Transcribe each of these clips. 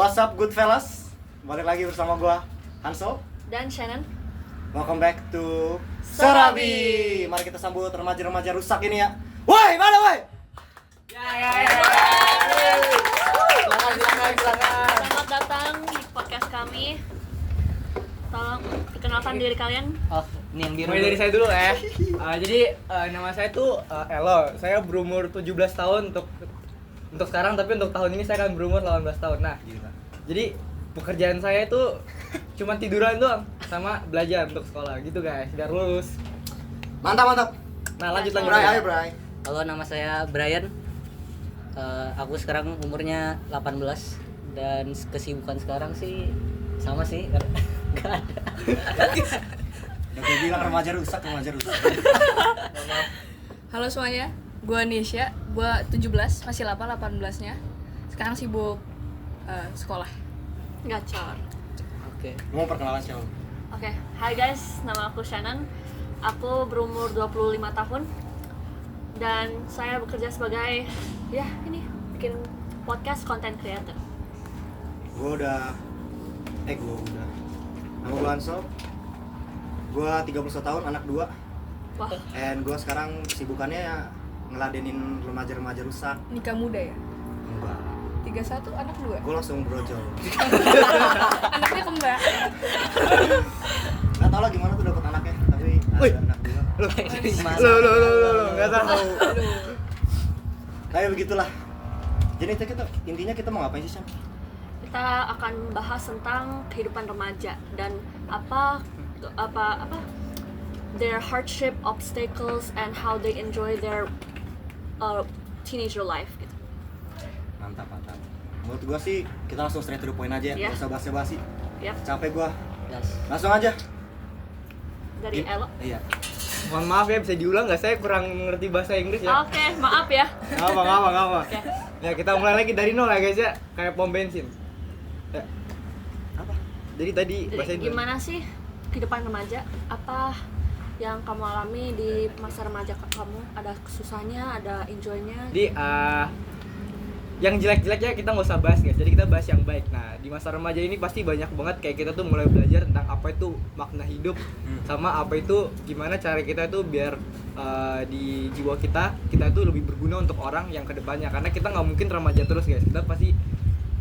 What's up good fellas? Balik lagi bersama gua Hanso dan Shannon. Welcome back to Serabi. Mari kita sambut remaja-remaja rusak ini ya. Woi, mana woi? Ya. Silakan. Selamat datang di podcast kami. Tolong perkenalkan diri kalian. Oh, ini yang biru. Mulai dari saya dulu ya. Jadi nama saya tuh Elo. Saya berumur 17 tahun untuk sekarang, tapi untuk tahun ini saya akan berumur 18 tahun. Nah, Gila. jadi pekerjaan saya itu cuma tiduran doang sama belajar untuk sekolah gitu guys, biar lulus. Mantap. Nah, lanjut. Bray, ayo Bray. Halo, nama saya Brian. Aku sekarang umurnya 18 dan kesibukan sekarang sih sama sih. Gak ada. Udah gue bilang remaja rusak. Halo semuanya, gue Nisha, gue 17, masih 18-nya. Sekarang sibuk sekolah. Gacor. Oke. Mau perkenalan siapa? Oke, hai guys, nama aku Shannon. Aku berumur 25 tahun dan saya bekerja sebagai bikin podcast content creator. Gue udah Nama gue Hanso. Gue 31 tahun, anak 2. Wah, And gue sekarang kesibukannya ya ngeladenin remaja-remaja rusak. Nikah muda ya? Enggak. 31, anak 2. Gue langsung brojol. Anaknya kembar. Gak tau lah gimana tuh dapet anaknya, tapi Wih. ada anak 2. Lo enggak tahu. Kayak begitulah. Jadi intinya kita mau ngapain sih, Sam? kita akan bahas tentang kehidupan remaja dan apa their hardship, obstacles, and how they enjoy their teenager life gitu. Mantap. Menurut gua sih kita langsung straight to the point aja, Iya. nggak usah basa-basi. Yap, Capek gua. Yes. Langsung aja. dari Elo. Iya. Mohon maaf ya, bisa diulang nggak? Saya kurang mengerti bahasa Inggris ya. Oke, maaf ya. Nggak apa. Oke. Ya, kita mulai lagi dari nol ya guys ya, kayak pom bensin. Ya. Apa? Jadi tadi bahasa Jadi, Inggris. gimana sih kehidupan remaja? Apa yang kamu alami di masa remaja kamu? Ada susahnya, ada enjoy-nya? Jadi yang jelek-jeleknya kita nggak usah bahas guys, jadi kita bahas yang baik. Nah, di masa remaja ini pasti banyak banget kayak kita tuh mulai belajar tentang apa itu makna hidup, sama apa itu gimana cara kita tuh biar di jiwa kita itu lebih berguna untuk orang yang kedepannya. Karena kita nggak mungkin remaja terus guys, kita pasti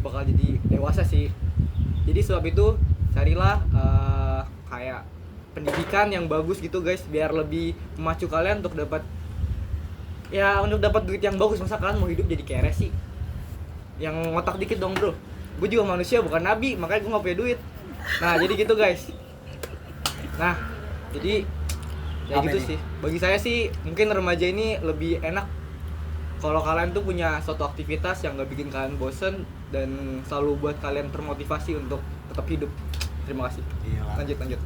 bakal jadi dewasa sih. Jadi sebab itu carilah kayak pendidikan yang bagus gitu guys, biar lebih memacu kalian untuk dapat duit yang bagus. Masa kalian mau hidup jadi keres sih? Yang ngotak dikit dong bro. Gue juga manusia bukan nabi, makanya gue gak punya duit. Nah jadi gitu guys. Nah jadi ya Apa gitu ini? sih. Bagi saya sih mungkin remaja ini lebih enak kalau kalian tuh punya suatu aktivitas yang gak bikin kalian bosen dan selalu buat kalian termotivasi untuk tetap hidup. Terima kasih. Gila. Lanjut.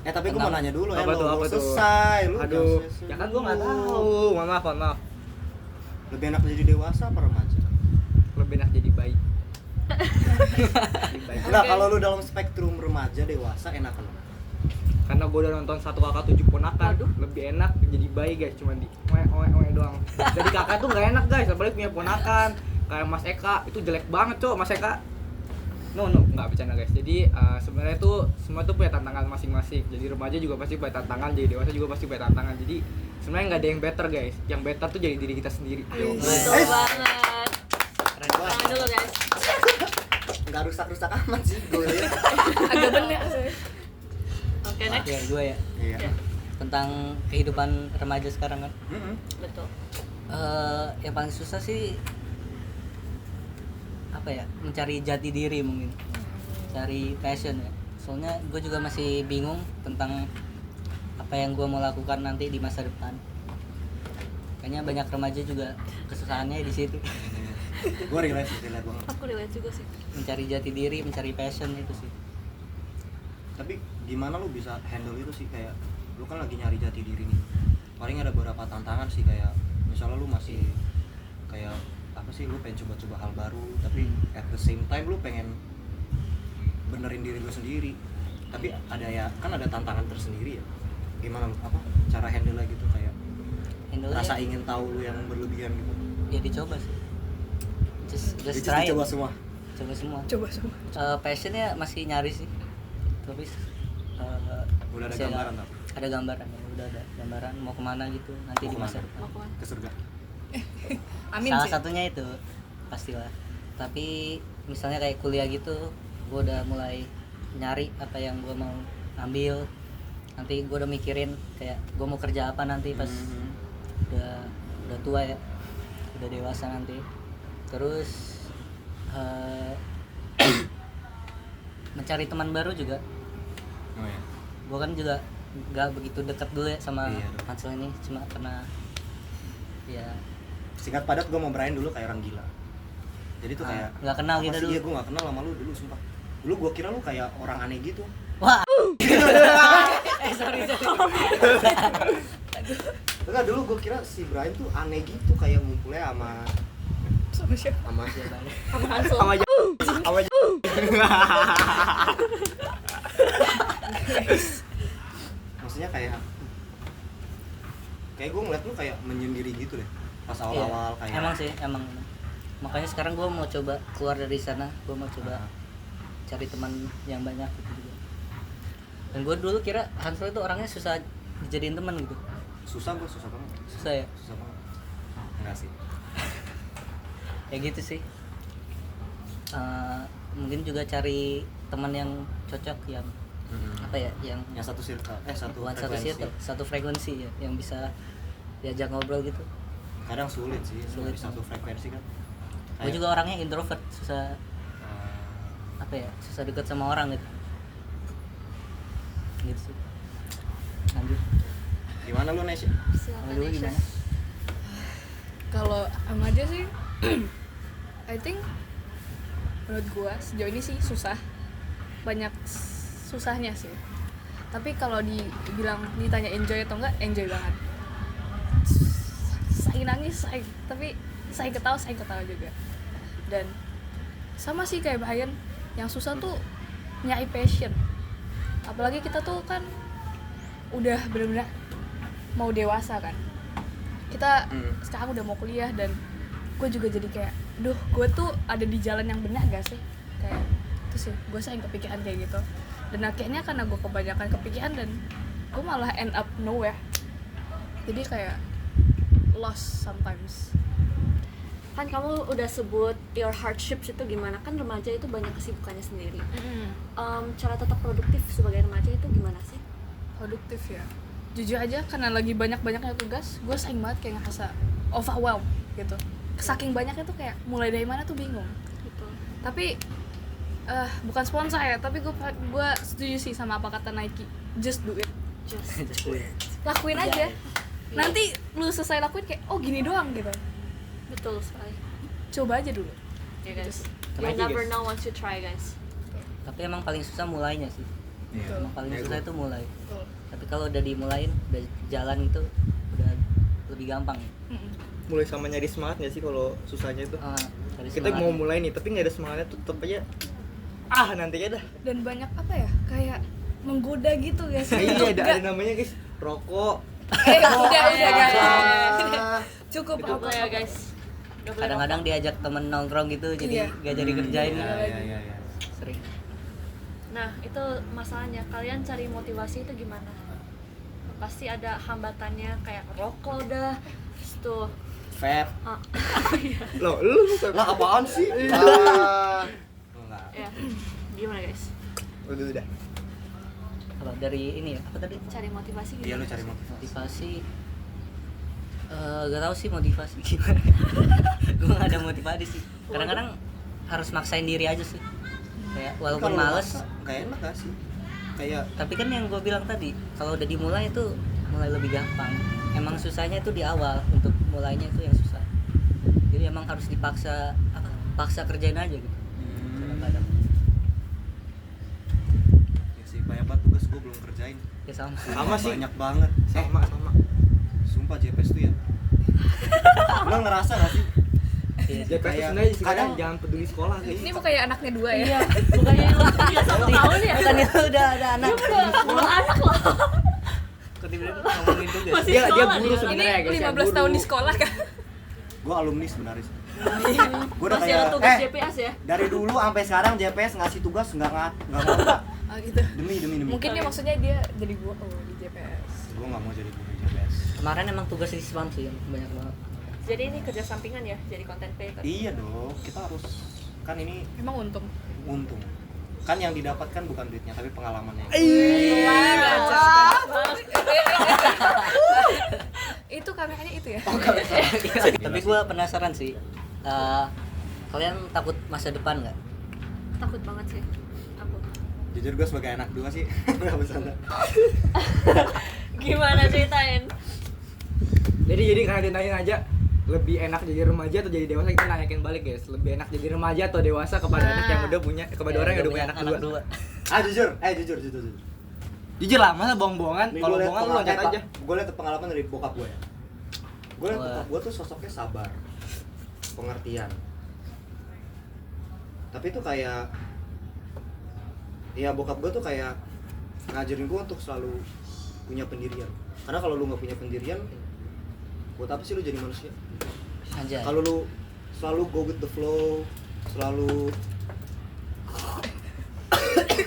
Tapi gua mau nanya dulu ya. Apa Lu tuh? selesai. Lu Aduh, jangan selesai ya kan gue nggak dulu. tahu. Mohon maaf. Lebih enak jadi dewasa apa remaja? Lebih enak jadi bayi. Enggak, kalau lu dalam spektrum remaja dewasa enak lu. Karena gue udah nonton 1 kakak 7 ponakan. Waduh. Lebih enak jadi bayi guys, cuma di oe doang. Jadi kakak tuh nggak enak guys, apalagi punya ponakan kayak Mas Eka, itu jelek banget cok Mas Eka. No, nggak bercanda guys. Jadi sebenarnya tuh semua tuh punya tantangan masing-masing. Jadi remaja juga pasti punya tantangan, jadi dewasa juga pasti punya tantangan. Jadi sebenarnya nggak ada yang better guys. Yang better tuh jadi diri kita sendiri. Betul banget. Keren Tangan banget. dulu guys. Enggak rusak-rusak amat sih gue lihat. Agak bener sih. Oke, next. Ya, gue ya. Iya. Ya, Tentang kehidupan remaja sekarang kan. betul. Yang paling susah sih apa ya? Mencari jati diri mungkin. Cari passion ya. Soalnya gue juga masih bingung tentang apa yang gue mau lakukan nanti di masa depan. Kayaknya banyak remaja juga kesusahannya di situ. Gue relate banget. Aku relate juga sih. Mencari jati diri, mencari passion itu sih. Tapi gimana lu bisa handle itu sih, kayak lu kan lagi nyari jati diri nih. Paling ada beberapa tantangan sih, kayak misalnya lu masih kayak apa sih, lu pengen coba-coba hal baru tapi at the same time lu pengen benerin diri lu sendiri. Tapi ada ada tantangan tersendiri ya. Gimana apa cara handle gitu, kayak rasa ingin tahu lu yang berlebihan gitu? Ya dicoba sih. Just Just try it. dicoba semua. coba semua. Coba. Passionnya masih nyari sih, tapi Udah ada masih gambaran tak? ada gambaran ya, udah ada gambaran mau kemana gitu nanti Mau di masa kemana? depan. Mau kemana? Ke surga. Amin Salah sih. satunya itu pastilah, tapi misalnya kayak kuliah gitu gue udah mulai nyari apa yang gue mau ambil, nanti gue udah mikirin kayak gue mau kerja apa nanti pas udah tua ya, udah dewasa nanti. Terus mencari teman baru juga. Oh ya. Gue kan juga nggak begitu dekat dulu ya sama Iya, dong. Hansel ini, cuma karena ya Singkat padat gue mau Brian dulu kayak orang gila. Jadi tuh kayak nggak kenal apa kita sih? dulu. Iya, gue nggak kenal sama lu dulu sumpah. Dulu gue kira lu kayak orang aneh gitu. Wah. Sorry. Enggak, dulu gue kira si Brian tuh aneh gitu, kayak ngumpulnya Sama siapa? sama Siapa nih? Sama Hansel. Sama aja. Sama aja. maksudnya kayak gue ngeliat lu kayak menyendiri gitu deh pas awal-awal kayak Emang sih, emang. Makanya sekarang gue mau coba keluar dari sana, gue mau coba cari teman yang banyak gitu juga. Dan gue dulu kira Hansel itu orangnya susah dijadiin teman gitu. susah banget Susah ya? susah banget enggak sih. Ya gitu sih. Mungkin juga cari teman yang cocok, yang apa ya, yang satu circle satu bukan satu frekuensi. circle, satu frekuensi ya, yang bisa diajak ngobrol gitu. Kadang sulit sih Sulit. di satu frekuensi kan. Gue juga orangnya introvert, susah apa ya, susah dekat sama orang gitu. Gitu sih. Lanjut. Gimana lu Nesya? Silakan Lu Nesya. gimana? Kalau sama aja sih, I think menurut gua sejauh ini sih susah, banyak susahnya sih. Tapi kalau dibilang ditanya enjoy atau enggak, enjoy banget. Saya nangis, tapi saya ketawa juga. Dan sama sih kayak Brian, yang susah tuh nyari passion. Apalagi kita tuh kan udah benar-benar mau dewasa kan. Kita sekarang udah mau kuliah dan gue juga jadi kayak, duh, gue tuh ada di jalan yang benar gak sih? Kayak itu sih, gue sering kepikiran kayak gitu. Dan akhirnya karena gue kebanyakan kepikiran dan gue malah end up nowhere. Jadi kayak lost sometimes. Kan kamu udah sebut your hardships itu gimana, kan remaja itu banyak kesibukannya sendiri. Cara tetap produktif sebagai remaja itu gimana sih? Produktif ya. Jujur aja karena lagi banyak-banyaknya tugas, gue sering banget kayak ngerasa overwhelmed gitu. Saking banyaknya tuh kayak mulai dari mana tuh bingung. Gitu. Tapi bukan sponsor ya, tapi gue setuju sih sama apa kata Nike, just do it. Just Lakuin aja. Nanti lu selesai lakuin kayak, oh gini doang gitu. betul sekali. Coba aja dulu. Ya guys. Try You'll aja, never guys. know once you try, guys. Tapi emang paling susah mulainya sih. Iya. Emang paling susah itu mulai. Betul. Tapi kalau udah dimulain, udah jalan itu udah lebih gampang. Mulai sama nyari semangat nggak sih kalau susahnya itu? Dari Kita semangat. mau mulai nih, tapi nggak ada semangatnya tuh tetap aja. Nanti ya dah. Dan banyak apa ya, kayak menggoda gitu guys. Iya, ada namanya guys, rokok. Udah guys. Ah, Cukup Udah apa boleh ya, guys. Udah boleh Kadang-kadang diajak temen nongkrong gitu, jadi Iya. gak jadi kerjain. iya. Sering. Nah, itu masalahnya. Kalian cari motivasi itu gimana? Pasti ada hambatannya kayak rokok dah. Terus tuh Vape. Loh, lu bukan. Lah apaan sih? Enggak. ya. Gimana, guys? Udah. Apa dari ini ya? Apa tadi? Cari motivasi gimana? Iya, lu cari motivasi. Motivasi. Gak tau sih motivasi gimana. Gue gak ada motivasi sih. Kadang-kadang harus maksain diri aja sih. Kayak walaupun Kalau males, maksa, nggak enak gak sih? Kayak tapi kan yang gue bilang tadi, kalau udah dimulai itu mulai lebih gampang. Emang susahnya itu di awal, untuk mulainya itu yang susah. Jadi emang harus paksa kerjain aja gitu. Kadang-kadang. ya sih banyak banget tugas gue belum kerjain. Ya sama. Sama sih. Banyak banget. Sama. Sumpah JPS tuh ya. Lo ngerasa gak sih? Iya. Ya pasti Kayak sebenarnya sih kadang- jangan peduli sekolah guys. Ini mau kayak anaknya dua ya. Iya, bukannya lu udah 1 tahun ya? Bukan itu udah ada anak. Udah anak loh. Kok tiba-tiba ngomongin tugas. Masih Dia sekolah guru juga. sebenarnya guys. Ini ya, 15 tahun guru. di sekolah kan. Gue alumni sebenarnya. Gue udah Masih kayak ada tugas JPS ya. dari dulu sampai sekarang JPS ngasih tugas nggak mau Kak. Ah gitu. demi Mungkin dia maksudnya dia jadi gua di JPS. gue nggak mau jadi guru JPS. Kemarin emang tugas di spam sih yang banyak banget. Jadi ini kerja sampingan ya, jadi content creator. Iya dong, kita harus kan ini Emang untung. untung kan yang didapatkan bukan duitnya tapi pengalamannya. Itu kameranya itu ya. Tapi gue penasaran sih, kalian takut masa depan nggak? Takut banget sih aku. Jujur gue sebagai anak dua sih nggak bercanda. Gimana ceritain? Jadi karena dia nanya aja lebih enak jadi remaja atau jadi dewasa, kita nanyakin balik guys, lebih enak jadi remaja atau dewasa kepada anak yang udah punya, kepada orang yang udah punya anak dua. Jujur. Jujur lah, masa bohong-bohongan? Nih, Kalau gua liat bohongan lu loncat pengalaman- aja. Gue liat pengalaman dari bokap gue ya. Gue liat Wah. bokap gue tuh sosoknya sabar, pengertian. Tapi tuh kayak, ya bokap gue tuh kayak ngajarin gue untuk selalu punya pendirian. Karena kalau lu nggak punya pendirian, buat apa sih lu jadi manusia? Aja. Kalau lu selalu go with the flow, selalu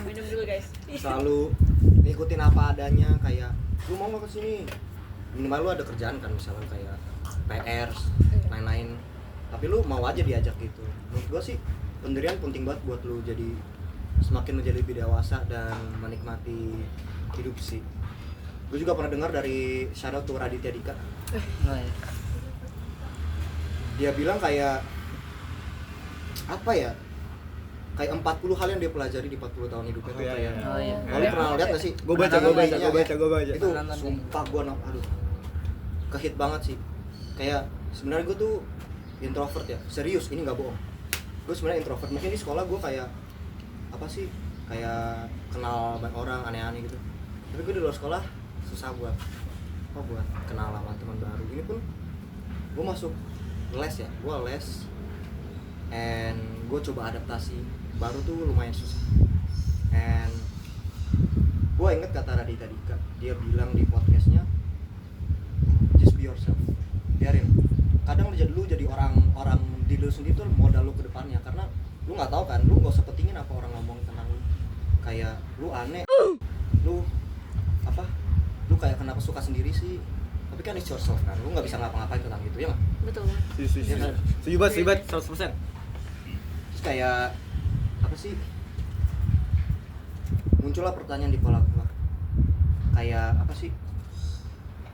Minum dulu guys. selalu ngikutin apa adanya, kayak lu mau nggak kesini, minimal lu ada kerjaan kan, misalnya kayak PR lain-lain, tapi lu mau aja diajak gitu. Menurut gua sih pendirian penting banget buat lu jadi semakin menjadi lebih dewasa dan menikmati hidup sih. Gue juga pernah dengar dari shout out to Raditya Dika, Oh, iya. dia bilang kayak apa ya, kayak 40 hal yang dia pelajari di 40 tahun hidupnya tuh Iya, kayak iya. Oh, iya. Lu pernah lihat gak sih? Gue baca. Itu Pernah nonton. sumpah gue aduh kehit banget sih. Kayak sebenarnya gue tuh introvert ya, serius ini nggak bohong. Gue sebenarnya introvert. Mungkin di sekolah gue kayak apa sih, kayak kenal banyak orang aneh-aneh gitu. Tapi gue di luar sekolah susah buat kenal sama teman baru. Ini pun gue masuk les ya, gue les and gue coba adaptasi baru tuh lumayan susah. And gue inget kata Raditya Dika, dia bilang di podcastnya, just be yourself, biarin. Kadang lu jadi orang di lu sendiri tuh modal lu ke depannya, karena lu nggak tahu kan, lu nggak usah pentingin apa orang ngomong tentang lu. Kayak lu aneh, lu apa, lu kayak kenapa suka sendiri sih, tapi kan it's yourself kan, lu nggak bisa ngapa-ngapain tentang itu ya nggak? Betul banget. Iya kan? Setuju banget 100%. Terus kayak apa sih, muncullah pertanyaan di kepala gua, kayak apa sih,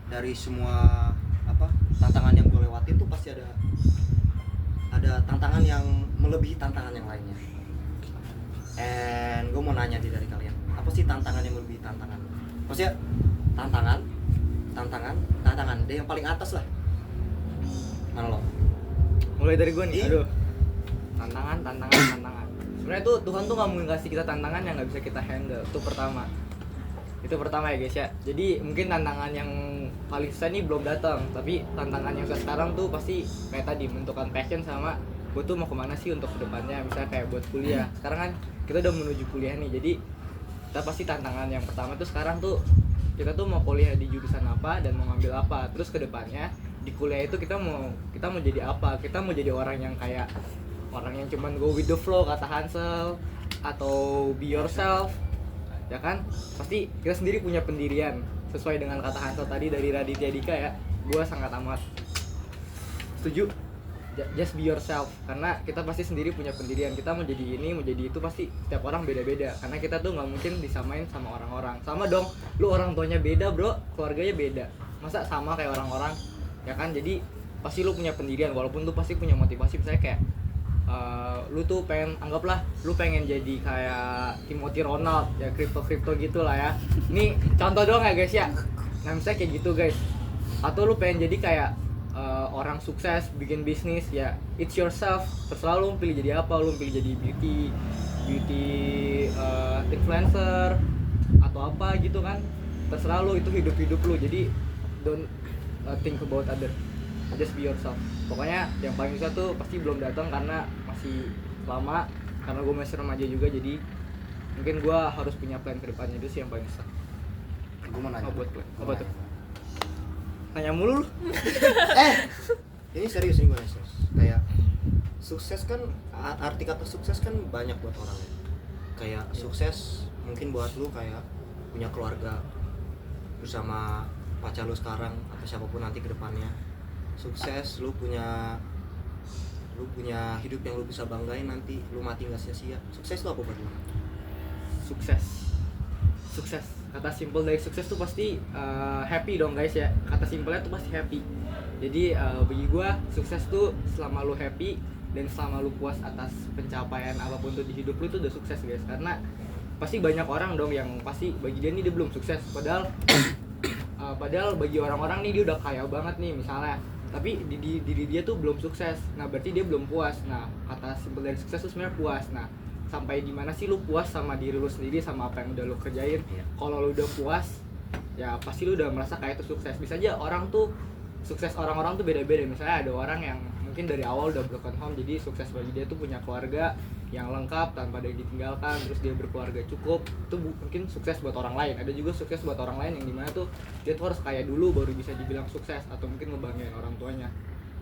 dari semua apa tantangan yang gue lewatin tuh pasti ada tantangan yang melebihi tantangan yang lainnya. And gue mau nanya nih dari kalian, apa sih tantangan yang melebihi tantangan? Maksudnya tantangan deh yang paling atas lah. Mana lo? Mulai dari gue nih, Iya. aduh. Tantangan. Sebenarnya tuh Tuhan tuh nggak mungkin kasih kita tantangan yang nggak bisa kita handle. Itu pertama ya guys ya. Jadi mungkin tantangan yang paling susah nih belum datang, tapi tantangan yang susah sekarang tuh pasti kayak tadi, menentukan passion sama gue tuh mau kemana sih untuk kedepannya. Misalnya kayak buat kuliah. Sekarang kan kita udah menuju kuliah nih, jadi kita pasti tantangan yang pertama tuh sekarang tuh kita tuh mau kuliah di jurusan apa dan mau ngambil apa. Terus kedepannya di kuliah itu kita mau jadi apa? Kita mau jadi orang yang kayak orang yang cuman go with the flow kata Hansel, atau be yourself, ya kan? Pasti kita sendiri punya pendirian sesuai dengan kata Hansel tadi dari Raditya Dika ya. Gua sangat amat setuju. Just be yourself, karena kita pasti sendiri punya pendirian. Kita mau jadi ini, mau jadi itu, pasti setiap orang beda-beda. Karena kita tuh nggak mungkin disamain sama orang-orang. Sama dong, lu orang tuanya beda bro, keluarganya beda. Masa sama kayak orang-orang, ya kan? Jadi pasti lu punya pendirian, walaupun lu pasti punya motivasi. Misalnya kayak lu tuh anggaplah lu pengen jadi kayak Timothy Ronald, ya kripto gitu lah ya. Ini contoh doang ya guys ya. Nah misalnya kayak gitu guys. Atau lu pengen jadi kayak orang sukses bikin bisnis, ya it's yourself, terserah lu pilih jadi apa. Lu pilih jadi beauty influencer atau apa gitu kan, terserah lu, itu hidup lu. Jadi don't think about other, just be yourself. Pokoknya yang paling susah tuh pasti belum datang karena masih lama, karena gue masih remaja juga. Jadi mungkin gue harus punya plan ke depannya, itu sih yang paling susah. Gue mau nanya. Apa tuh? Nanya mulu lu. Ini serius nih gue serius. Kayak sukses kan arti kata sukses kan banyak buat orang. Kayak sukses mungkin buat lu kayak punya keluarga bersama pacar lu sekarang atau siapapun nanti ke depannya. Sukses lu punya hidup yang lu bisa banggain nanti lu mati nggak sia-sia. Sukses itu apa buat lu? Sukses kata simpel dari sukses tuh pasti happy dong guys ya. Kata simpelnya tuh pasti happy. Jadi bagi gua sukses tuh selama lu happy dan selama lu puas atas pencapaian apapun tuh di hidup lu itu udah sukses guys. Karena pasti banyak orang dong yang pasti bagi dia nih dia belum sukses, padahal bagi orang-orang nih dia udah kaya banget nih misalnya, tapi di diri dia tuh belum sukses. Nah berarti dia belum puas. Nah kata simpel dari sukses tuh sebenarnya puas. Nah sampai di mana sih lu puas sama diri lu sendiri, sama apa yang udah lu kerjain? Kalau lu udah puas ya pasti lu udah merasa kayak itu sukses. Bisa aja orang tuh sukses, orang-orang tuh beda-beda. Misalnya ada orang yang mungkin dari awal udah broken home, jadi sukses bagi dia tuh punya keluarga yang lengkap tanpa ada yang ditinggalkan, terus dia berkeluarga cukup, itu mungkin sukses buat orang lain. Ada juga sukses buat orang lain yang dimana tuh dia tuh harus kaya dulu baru bisa dibilang sukses, atau mungkin ngebanggain orang tuanya.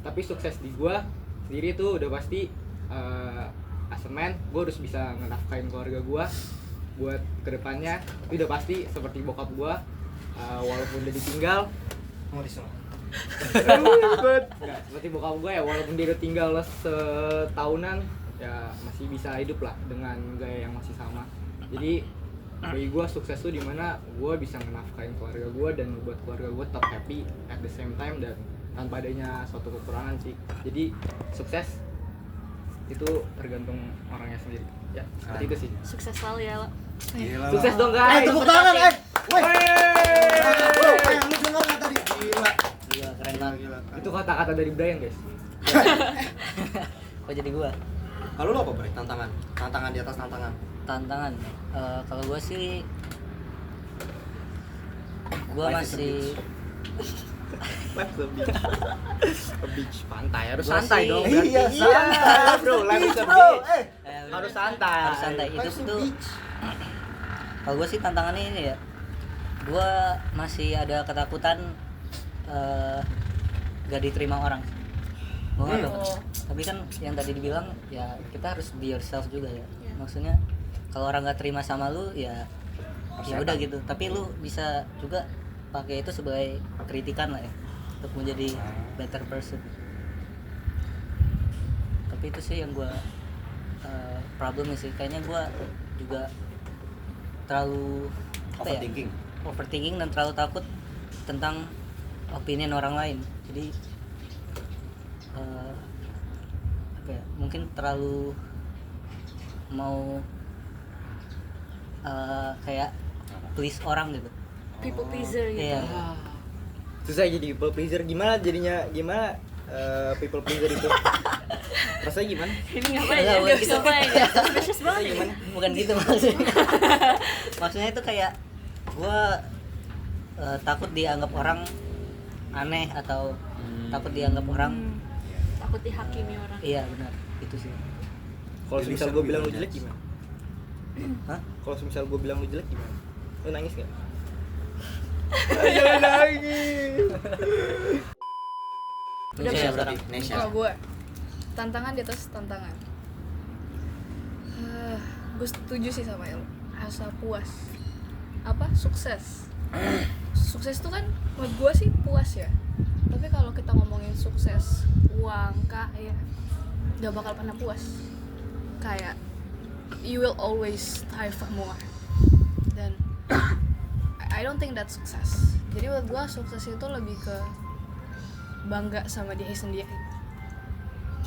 Tapi sukses di gua sendiri tuh udah pasti as a man, gua harus bisa ngenafkain keluarga gua buat kedepannya. Itu udah pasti, seperti bokap gua, walaupun udah ditinggal Mau disini. Enggak, seperti bokap gue ya, walaupun dia udah tinggal setahunan ya masih bisa hidup lah dengan gaya yang masih sama. Jadi bagi gue sukses tuh dimana gue bisa menafkahin keluarga gue dan membuat keluarga gue tetap happy at the same time dan tanpa adanya suatu kekurangan sih. Jadi sukses itu tergantung orangnya sendiri ya, seperti itu sih. Sukses selalu ya lo. Gila. Sukses dong guys. Tepuk tangan, Weh. Lu denger nggak tadi? Gila. Gila, keren banget. Gila. Itu kata-kata dari Brian guys. Kok jadi gua? Kalau lu apa, Bre? Tantangan di atas tantangan. Tantangan. Kalau gua sih gua Life is a masih Life the beach. A beach, pantai harus Gua santai sih- dong. Iya, berarti. santai. bro, life is a Bro, beach. udah. Harus santai. Harus santai. Itu tuh kalau gue sih tantangannya ini ya, gue masih ada ketakutan gak diterima orang. Gue nggak tahu. Oh. Tapi kan yang tadi dibilang ya kita harus be yourself juga ya. Maksudnya kalau orang nggak terima sama lu ya ya udah gitu. Tapi lu bisa juga pakai itu sebagai kritikan lah ya untuk menjadi better person. Tapi itu sih yang gue problemnya sih. Kayaknya gue juga terlalu apa ya, overthinking dan terlalu takut tentang opinion orang lain. Jadi apa ya, mungkin terlalu mau kayak please orang gitu. People pleaser gitu. Iya. Susah jadi people pleaser. Gimana jadinya, people pleaser itu? Rasanya gimana? Ini ngapain Enggak, ya? bukan Gak gitu. bisa main ya? Suspicious banget ya? Gimana? Bukan gitu maksudnya. Maksudnya itu kayak gue takut dianggap orang aneh atau takut dianggap orang Takut dihakimi orang. iya benar itu sih. Kalau Jadi misal bisa gue lebih bilang lu banyak. jelek gimana? Hah? Kalau misal gue bilang lu jelek gimana? Lu nangis gak? Jangan nangis. Udah Nesya bisa. sekarang. Nesya. Kalau gue tantangan di atas tantangan. Gue setuju sih sama El. Rasa puas. Apa? Sukses. Sukses tuh kan menurut gue sih puas ya. Tapi kalau kita ngomongin sukses, uang, kaya, gak bakal pernah puas. Kayak you will always strive for more. Dan I don't think that's success. Jadi menurut gue sukses itu lebih ke bangga sama diri sendiri.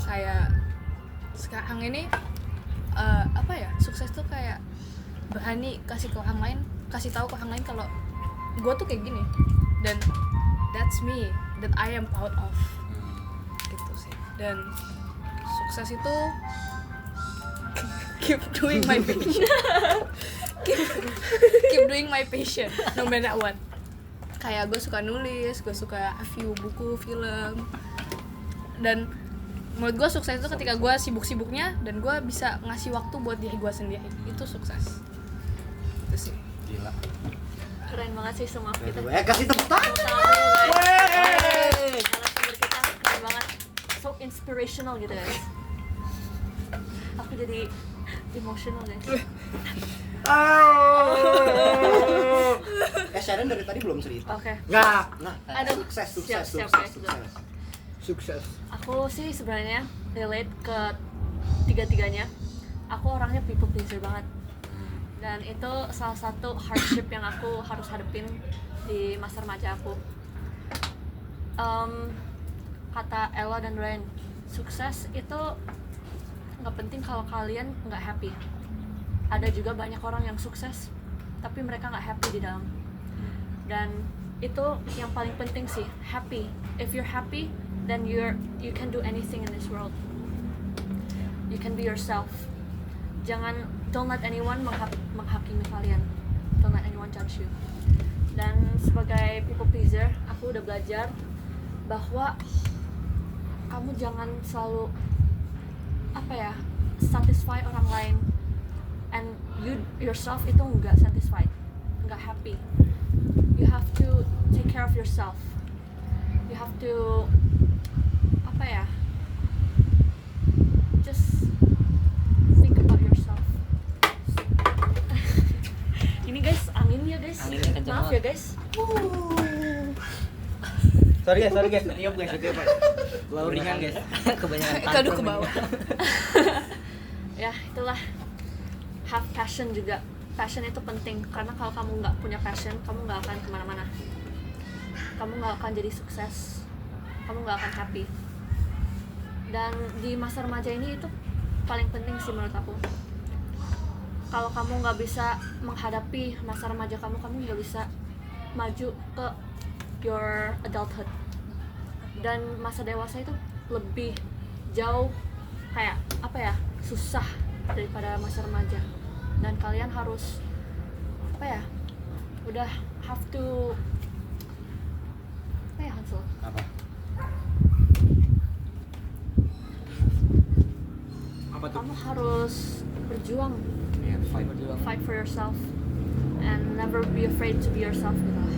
Kayak sekarang ini apa ya, sukses tuh kayak berani kasih ke orang lain, kasih tahu ke orang lain kalau gue tuh kayak gini dan that's me, that I am proud of gitu sih. Dan sukses itu keep doing my passion. keep doing my passion no matter what. Kayak gue suka nulis, gue suka review buku, film, dan menurut gue sukses itu ketika gue sibuk-sibuknya dan gue bisa ngasih waktu buat diri gue sendiri. Itu sukses. Itu sih. Gila. Keren banget sih semua kita. Kasih tepuk tangan. Narasumber kita keren banget. So inspirational gitu guys. aku jadi emosional guys. Sharon dari tadi belum cerita. Oke. Nggak. Nah, Aduh. sukses. Siap. Sukses. Aku sih sebenarnya relate ke tiga-tiganya. Aku orangnya people pleaser banget. Dan itu salah satu hardship yang aku harus hadepin di masa remaja aku. Kata Ella dan Ryan, sukses itu nggak penting kalau kalian nggak happy. Ada juga banyak orang yang sukses tapi mereka nggak happy di dalam. Dan itu yang paling penting sih, happy. If you're happy, then you can do anything in this world. You can be yourself. Don't let anyone menghakimi kalian. Don't let anyone judge you. Dan sebagai people pleaser, aku udah belajar bahwa kamu jangan selalu satisfy orang lain, and you yourself itu nggak satisfied, nggak happy. You have to take care of yourself. You have to just think about yourself. Ini guys, anginnya guys. Anginnya kenceng Maaf banget. ya guys. Sorry guys, tiup guys, lauringan guys. Kebanyakan Kado pantun ke bawah. Ya itulah, have passion juga. Passion itu penting karena kalau kamu nggak punya passion, kamu nggak akan kemana-mana. Kamu nggak akan jadi sukses, kamu nggak akan happy. Dan di masa remaja ini itu paling penting sih menurut aku. Kalau kamu nggak bisa menghadapi masa remaja kamu nggak bisa maju ke your adulthood. Dan masa dewasa itu lebih jauh susah daripada masa remaja. Dan kalian harus udah have to Hansel? Apa? Apa tuh? Kamu harus berjuang, Ya, fight. fight for yourself, and never be afraid to be yourself gitu lah.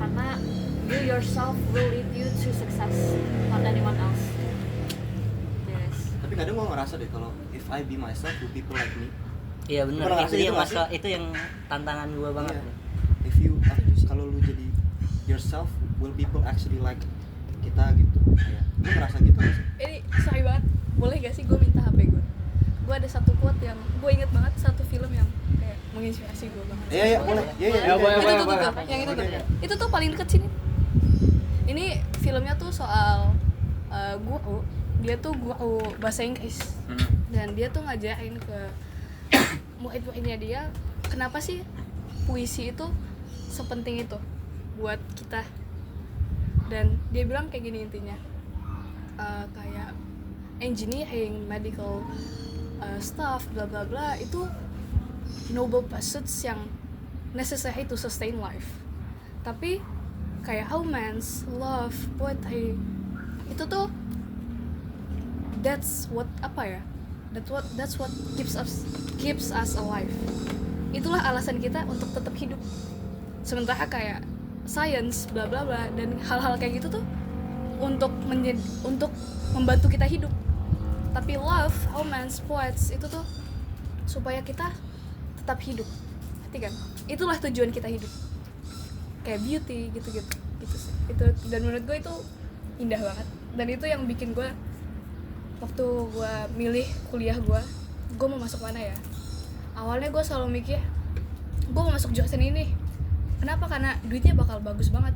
Karena you yourself will lead you to success, not anyone else. Yes. Tapi kadang gua ngerasa deh kalau if I be myself, will people like me? Iya benar, Pernah itu ngerasa yang gitu nggak masalah, itu yang tantangan gua banget. Iya. Kalau lu jadi yourself, will people actually like kita gitu? Kayak lu ngerasa gitu nggak sih? Ini sorry banget, boleh gak sih gue minta HP gue? Gue ada satu quote yang gue inget banget, satu film yang kayak menginspirasi gue banget. Iya, boleh. Iya, boleh. Itu tuh, yang itu tuh. Oke. Itu tuh paling deket sini. Ini filmnya tuh soal guru. Dia tuh guru bahasa Inggris. Dan dia tuh ngajarin ke murid-muridnya dia, kenapa sih puisi itu sepenting itu buat kita. Dan dia bilang kayak gini intinya, kayak engineering, medical stuff, bla bla bla, itu noble pursuits yang necessary to sustain life. Tapi kayak romance, love, poetry, itu tuh that's what keeps us alive. Itulah alasan kita untuk tetap hidup. Sementara kayak science, bla bla bla, dan hal-hal kayak gitu tuh untuk membantu kita hidup. Tapi love, romance, poets itu tuh supaya kita tetap hidup. Ngerti kan? Itulah tujuan kita hidup. Kayak beauty gitu sih. Itu, dan menurut gue itu indah banget. Dan itu yang bikin gue waktu gue milih kuliah gue mau masuk mana ya? Awalnya gue selalu mikir gue mau masuk jurusan ini. Kenapa? Karena duitnya bakal bagus banget.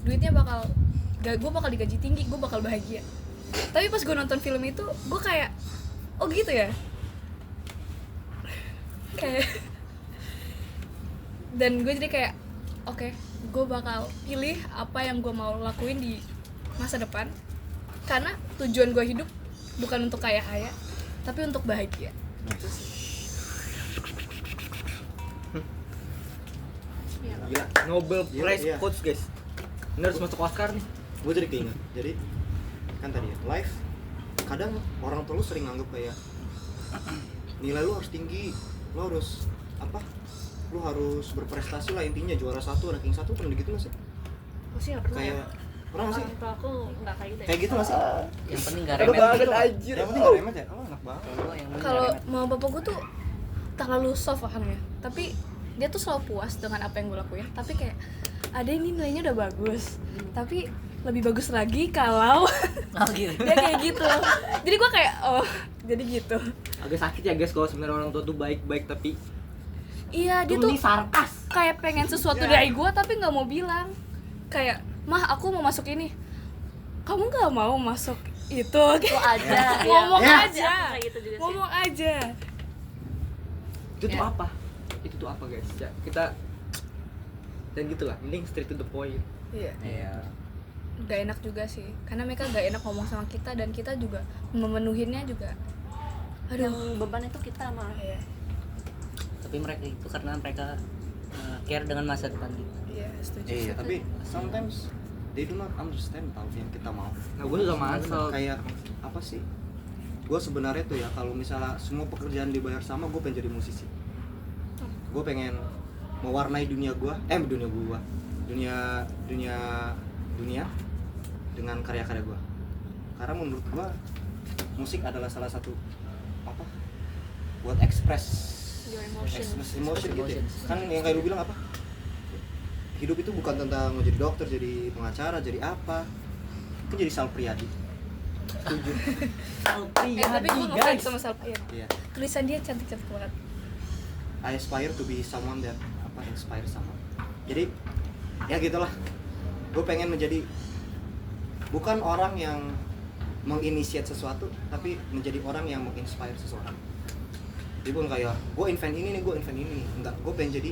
Gue bakal digaji tinggi, gue bakal bahagia. Tapi pas gue nonton film itu, gue kayak, oh gitu ya? Kayak dan gue jadi kayak, oke, gue bakal pilih apa yang gue mau lakuin di masa depan. Karena tujuan gue hidup bukan untuk kaya-kaya, tapi untuk bahagia. Gila. Nobel Iya, Prize iya. quotes guys. Ini harus masuk Oscar nih. Gue jadi keinget. Jadi kan tadi ya, life kadang orang tua lu sering nganggep kayak nilai lu harus tinggi, lu harus lu harus berprestasi lah, intinya juara 1, ranking 1, kan gitu nggak sih? Aku sih nggak pernah ya. Kayak Pernah nggak sih Orang tua aku nggak kayak gitu ya. kayak gitu nggak sih? Yang penting gak Ada remet. banget anjir. Yang penting nggak remet ya. Oh, enak banget. Kalau gua yang penting Kalau nggak remet. mau bapak gue tuh terlalu soft orangnya, tapi dia tuh selalu puas dengan apa yang gue lakuin. Tapi kayak ada ini nilainya udah bagus, tapi lebih bagus lagi kalau Oh gitu. dia kayak gitu. Jadi gue kayak oh jadi gitu. Agak sakit ya guys kalau sebenarnya orang tua tuh baik-baik tapi Iya dia tuh ini sarkas. kayak pengen sesuatu dari gue tapi nggak mau bilang. Kayak mah aku mau masuk ini, kamu nggak mau masuk itu. Itu aja. Ngomong ya. aja. Kayak gitu juga sih. Ngomong aja. Itu tuh Ya. apa? Itu tuh apa guys? Ya, kita dan gitulah, mending straight to the point. Iya. Iya. Gak enak juga sih, karena mereka gak enak ngomong sama kita dan kita juga memenuhinnya juga. Yang Aduh. beban itu kita mah. Iya. Tapi mereka itu karena mereka care dengan masa depan kita. Iya, setuju. Iya, tapi sometimes they do not understand tau yang kita mau. Nah, gue juga masalah Kayak apa sih? Gue sebenarnya tuh ya kalau misalnya semua pekerjaan dibayar sama, gue pengen jadi musisi. Gue pengen mewarnai dunia gue, dunia dengan karya-karya gue. Karena menurut gue musik adalah salah satu apa? Buat express Your emotions. emotion gitu ya. Emotions. Kan yang kayak lu bilang apa? Hidup itu bukan tentang mau jadi dokter, jadi pengacara, jadi apa. Itu jadi Sal Priadi. Setuju. Tapi gue ngefans sama Salpayan. Iya. Tulisan dia cantik-cantik banget. I aspire to be someone that inspire someone. Jadi ya gitulah. Gue pengen menjadi bukan orang yang menginisiat sesuatu, tapi menjadi orang yang menginspire seseorang. Jadi bukan kayak gue invent ini nih, enggak. Gue pengen jadi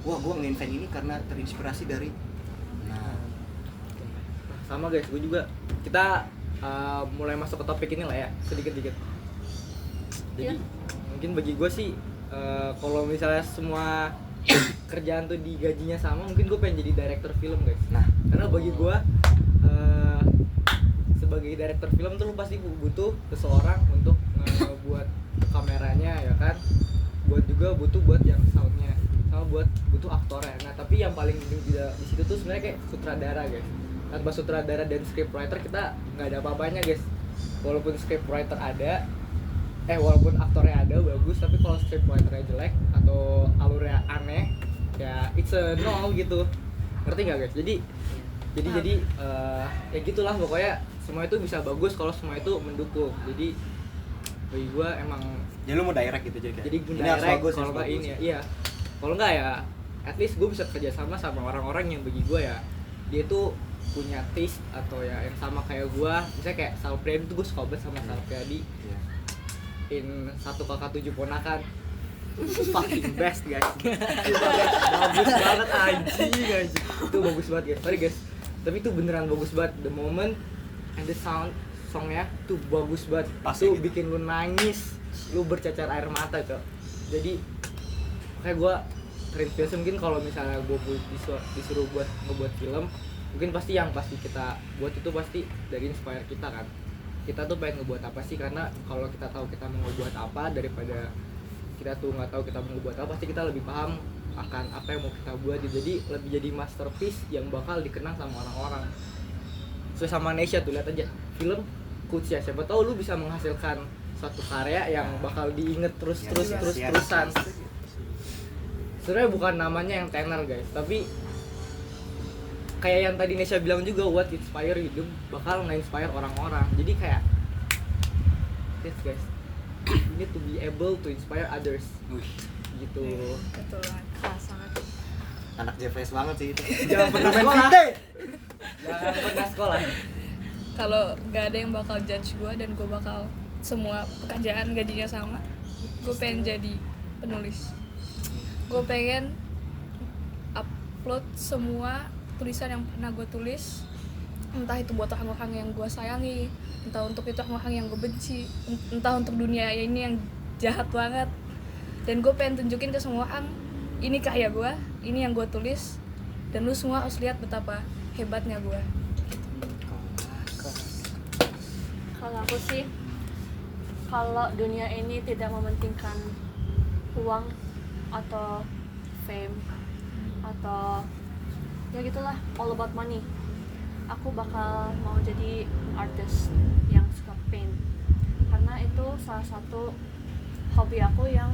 wah gue nge-invent ini karena terinspirasi dari sama guys, gue juga kita mulai masuk ke topik ini lah ya sedikit-sedikit. Jadi mungkin bagi gue sih kalau misalnya semua kerjaan tuh digajinya sama, mungkin gue pengen jadi director film guys. Nah, Karena bagi gue sebagai director film tuh lu pasti butuh seseorang untuk buat kameranya ya kan, buat juga butuh buat yang soundnya, sama butuh aktornya. Nah tapi yang paling penting di situ tuh sebenarnya kayak sutradara guys. Tanpa sutradara dan scriptwriter kita nggak ada apa-apanya guys. Walaupun scriptwriter ada, walaupun aktornya ada bagus, tapi kalau scriptwriternya jelek atau alurnya aneh, ya it's a no gitu. Ngerti nggak guys? Jadi ya gitulah pokoknya, semua itu bisa bagus kalau semua itu mendukung. Jadi bagi gue emang jadi lu mau direct gitu jadi kayak. jadi ini harus direct, bagus, kalau harus nggak bagus. ini ya iya, kalau nggak ya at least gue bisa kerja sama orang-orang yang bagi gue ya dia tuh punya taste atau ya yang sama kayak gue. Misalnya kayak Sal Priadi tuh gue suka banget sama Sal Priadi. Iya. In 1 kakak 7 ponakan itu fucking best guys. Sumpah, guys, bagus banget anjing. Itu bagus banget guys, sorry guys, tapi itu beneran bagus banget. The moment and the sound songnya tuh bagus banget. Pasti Itu gitu. bikin lu nangis, lu bercacar air mata tuh. Jadi kayak gue terinspirasi. Mungkin kalau misalnya gue disuruh buat ngebuat film, mungkin pasti yang kita buat itu pasti dari inspire kita kan. Kita tuh pengen ngebuat apa sih, karena kalau kita tahu kita mau ngebuat apa daripada kita tuh nggak tahu kita mau ngebuat apa, pasti kita lebih paham akan apa yang mau kita buat. Jadi lebih jadi masterpiece yang bakal dikenang sama orang-orang. Sesuai sama Nesha tuh, lihat aja film Quotes ya, siapa tahu lu bisa menghasilkan suatu karya yang bakal diinget terusan. Sebenarnya bukan namanya yang tenar guys, tapi kayak yang tadi Nesha bilang juga, what inspire you bakal nge-inspire orang-orang. Jadi kayak yes guys, you need to be able to inspire others gitu. Betul banget. Sangat. Anak Jeffreys banget sih itu. Jangan pernah Main sekolah. vite. Jangan pernah sekolah. Kalau gak ada yang bakal judge gue dan gue bakal semua pekerjaan gajinya sama, gue pengen jadi penulis. Gue pengen upload semua tulisan yang pernah gue tulis, entah itu buat orang-orang yang gue sayangi, entah untuk itu orang-orang yang gue benci, entah untuk dunia ini yang jahat banget. Dan gue pengen tunjukin ke semua orang, ini karya gue, ini yang gue tulis, dan lu semua harus lihat betapa hebatnya gue. Kalau aku sih, kalau dunia ini tidak mementingkan uang atau fame atau ya gitulah, all about money, aku bakal mau jadi artist yang suka paint, karena itu salah satu hobi aku yang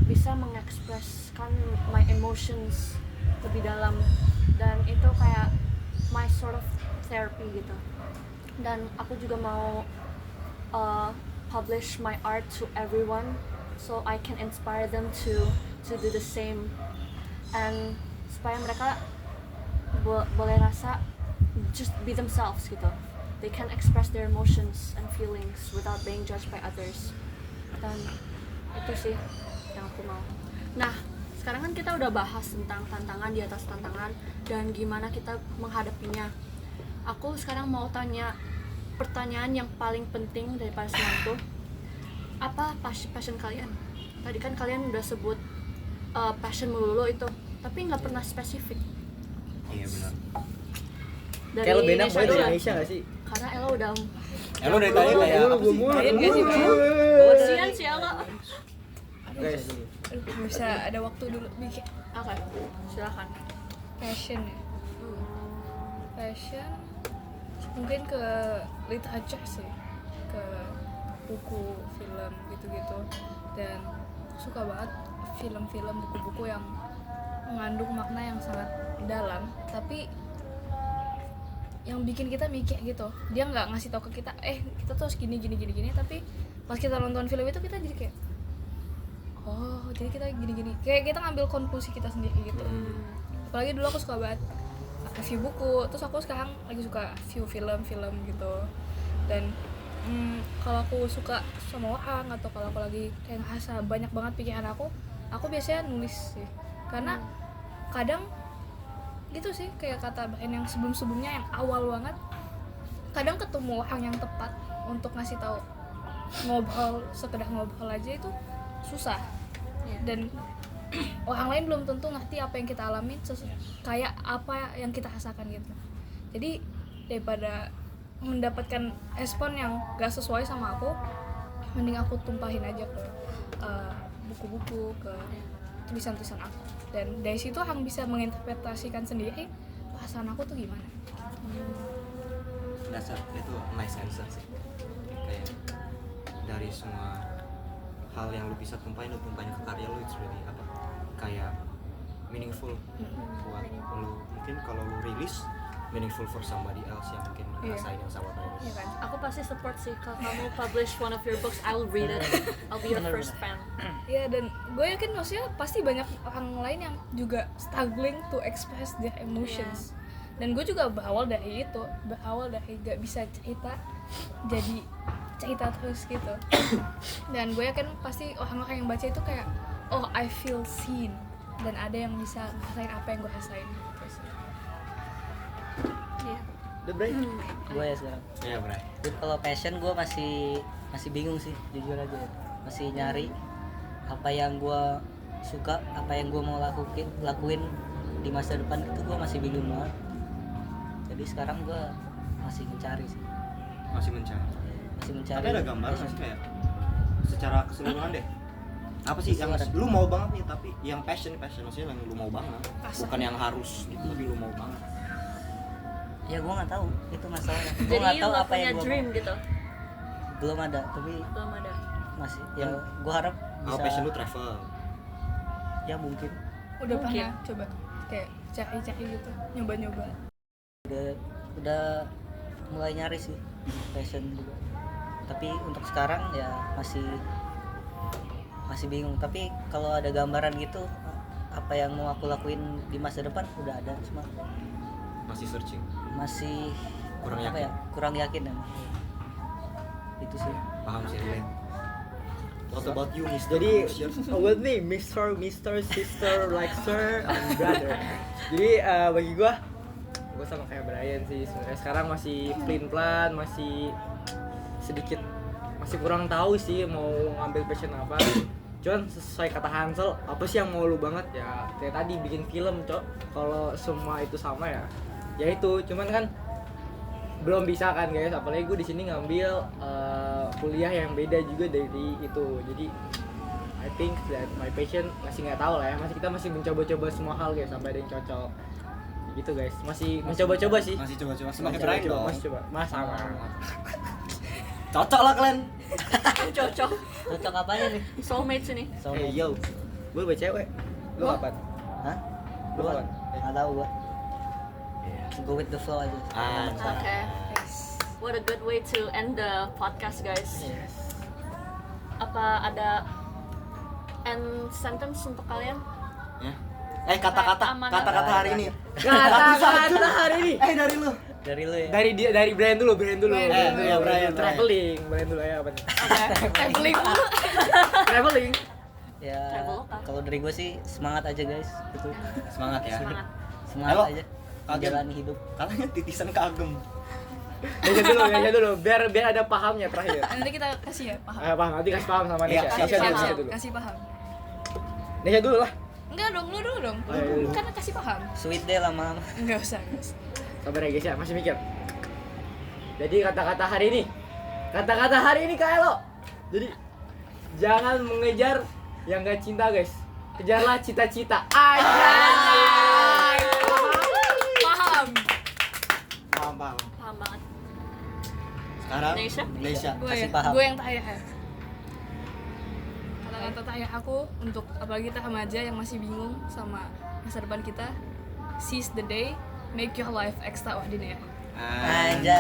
bisa mengekspresikan my emotions lebih dalam, dan itu kayak my sort of therapy gitu. Dan aku juga mau publish my art to everyone so I can inspire them to do the same, and supaya mereka boleh rasa just be themselves gitu. They can express their emotions and feelings without being judged by others. Dan itu sih yang aku mau. Nah, sekarang kan kita udah bahas tentang tantangan di atas tantangan dan gimana kita menghadapinya. Aku sekarang mau tanya pertanyaan yang paling penting daripada semua itu. Apa passion kalian? Tadi kan kalian udah sebut passion melulu itu, tapi nggak pernah spesifik. Iya benar. Dari Kayak lebih enak Indonesia banget dulu. dari Indonesia gak sih? Karena Ella udah Lu dari tadi kayak apa sih? Kalian gak sih? kasihan sih Ella. Guys, Aduh, bisa ada waktu dulu bikin Oke, silakan. passion ya. Passion mungkin ke literature sih, ke buku, film gitu-gitu, dan suka banget film-film, buku-buku yang mengandung makna yang sangat dalam, tapi yang bikin kita mikir gitu. Dia nggak ngasih tahu ke kita, kita tuh harus gini, tapi pas kita nonton film itu kita jadi kayak, oh jadi kita gini, kayak kita ngambil konklusi kita sendiri gitu. Apalagi dulu aku suka banget review buku, terus aku sekarang lagi suka view film gitu. Dan kalau aku suka sama orang atau kalau aku lagi kayak ngerasa banyak banget pikiran aku biasanya nulis sih, karena kadang gitu sih, kayak kata Brian yang sebelumnya yang awal banget, kadang ketemu orang yang tepat untuk ngasih tahu, sekedar ngobrol aja itu susah. Dan orang lain belum tentu ngerti apa yang kita alami kayak apa yang kita rasakan gitu. Jadi daripada mendapatkan respon yang gak sesuai sama aku, mending aku tumpahin aja ke buku-buku, ke tulisan-tulisan aku, dan dari situ orang bisa menginterpretasikan sendiri perasaan aku tuh gimana. Dasar itu nice answer sih. Kayak dari semua hal yang lu bisa tumpahin ke karya lu, it's really apa, kayak meaningful buat lu. Mungkin kalau lu rilis meaningful for somebody else yang mungkin ngerasain yang sama kayak lu. Iya kan? Aku pasti support sih kalau kamu publish one of your books, I will read it. I'll be your first fan. Iya, dan gue yakin maksudnya pasti banyak orang lain yang juga struggling to express their emotions. Dan gue juga berawal dari gak bisa cerita jadi cerita terus gitu. Dan gue yakin pasti orang-orang yang baca itu kayak, oh I feel seen, dan ada yang bisa ngerasain apa yang gue rasain gitu sih. Iya. udah Bray? Gue ya sekarang. Iya, Bray. Jadi kalau passion gue masih bingung sih, jujur aja ya. Masih nyari apa yang gue suka, apa yang gue mau lakuin di masa depan, itu gue masih bingung banget. Jadi sekarang gue masih mencari sih, Masih mencari. Tapi ada gambar nggak sih kayak secara keseluruhan deh? Apa sih yang lu mau banget nih, tapi yang passion maksudnya yang lu mau banget, bukan yang harus gitu, tapi lu mau banget. Ya gue nggak tahu, itu masalahnya. Gue Jadi nggak tahu nggak apa punya yang gue dream gitu? belum ada, tapi Belum ada. masih. Ya gue harap Oh, bisa. passion lu travel. Ya mungkin. Udah Mungkin. pernah coba kayak cari-cari gitu, nyoba-nyoba. Udah mulai nyari sih passion juga. Tapi untuk sekarang ya masih bingung. Tapi kalau ada gambaran gitu, apa yang mau aku lakuin di masa depan udah ada, cuma Masih searching. masih Kurang apa yakin. ya, kurang yakin emang. Itu sih. Paham sih, relate. What about you, Mr. Jadi Manusia? with me Mr. Sister like sir and brother. Jadi bagi gue sama kayak Brian sih sebenarnya. Sekarang masih plan, masih sedikit masih kurang tahu sih mau ngambil passion apa. Cuman sesuai kata Hansel, apa sih yang mau lu banget ya? Kayak tadi bikin film, Cok. Kalau semua itu sama ya itu. Cuman kan belum bisa kan guys, apalagi gue di sini ngambil kuliah yang beda juga dari itu. Jadi I think that my passion masih nggak tahu lah ya, kita masih mencoba-coba semua hal guys sampai ada yang cocok gitu guys, masih mencoba-coba sih. Masih coba-coba Masih semakin berani dong. Masih coba. Mas sama. Cocok lah kalian. Cocok. Cocok apanya nih? Soulmates ini. Eh yo, gue cewek. Lu Gua? kapan? Hah? Lu kapan? Nggak tahu gua. Go with the flow aja. Oke. What a good way to end the podcast, guys. Yes. Apa ada end sentence untuk kalian? Ya. Kata-kata hari ini. Kata-kata hari ini. Dari lu. Dari lu ya. Dari brand dulu. Brian. Brian. Traveling, brand dulu ya apa nih? Traveling dulu. Traveling. Ya, Traveloka. kalau dari gua sih semangat aja guys. Itu. Semangat ya. Semangat. Semangat Halo. aja. Kagem. Menjalani hidup. Kalahnya titisan kagem. Ya dulu, biar ada pahamnya terakhir. Nanti kita kasih ya, paham. Paham, nanti kasih paham sama Iya, Nesha. kasih paham. Nesha dulu. Kasih paham. Nesha dulu lah. Enggak dong, lu dulu dong. Oh, iya, dulu. Kan kasih paham. Sweet deh lama-lama. Enggak usah. Sabar ya guys ya, masih mikir. Jadi kata-kata hari ini. Kata-kata hari ini Kak Elo. Jadi jangan mengejar yang gak cinta guys. Kejarlah cita-cita. Anjay. Paham. Paham. Paham banget. Sekarang Nesha? Kasih paham. Gue yang tanya ya. Kata-kata tanya aku untuk apalagi kita remaja yang masih bingung sama masa depan kita. Seize the day, make your life extraordinary. Anjay.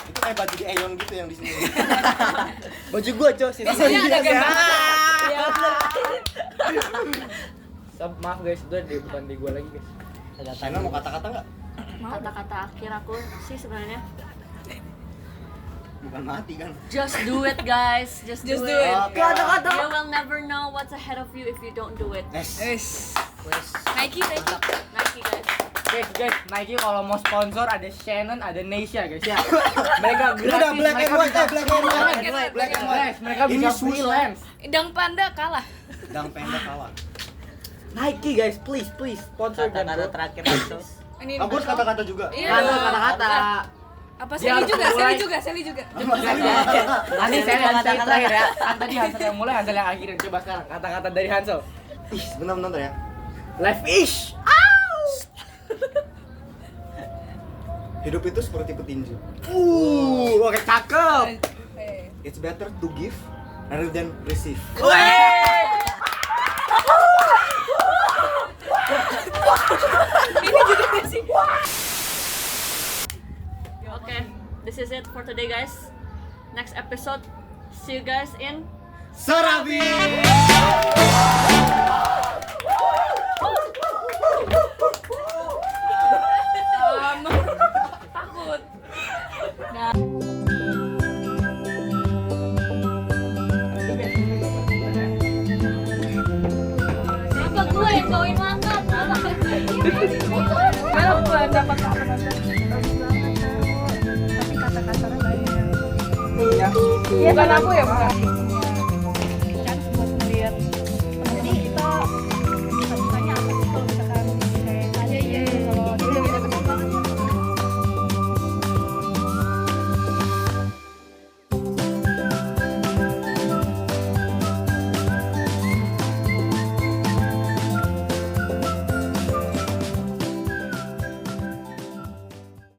Itu kayak baju di Aeon gitu yang di sini. Baju gua Cok, sih. Biasanya ada gambar. Ya. Maaf guys, itu bukan di gua lagi guys. Shana mau kata-kata nggak? Kata-kata akhir aku sih sebenarnya Bukan mati kan? just do it, guys. Just do it. Oke. Kata-kata. You will never know what's ahead of you if you don't do it. Wes. Wes. Nike. Nike, guys. Guys, Nike kalau mau sponsor ada Shannon, ada Nesha guys ya. Mereka Ini udah gratis, black and mereka white, bisa- black and white. Black and white. Mereka Ini bisa Swiss freelance. Dang Panda kalah. Dang pendek kawan. Nike guys, please sponsor dan Kata-kata terakhir langsung. Ini Aku harus kata-kata juga. Iya. kata-kata. Apa Dia harus mulai. Sally juga. Nanti saya yang terakhir ya. Kan tadi Hansel yang mulai, Hansel yang akhirin. Coba sekarang kata-kata dari Hansel. Ih, bentar ya. Life is. Hidup itu seperti petinju. Oke cakep. It's better to give rather than receive. Okay, this is it for today, guys. Next episode, see you guys in Sarabi. Takut. Kenapa gue yang bawain makan? Kalau gue dapat apa-apa tapi kata-katanya banyak. Iya. Bukan aku ya, Pak.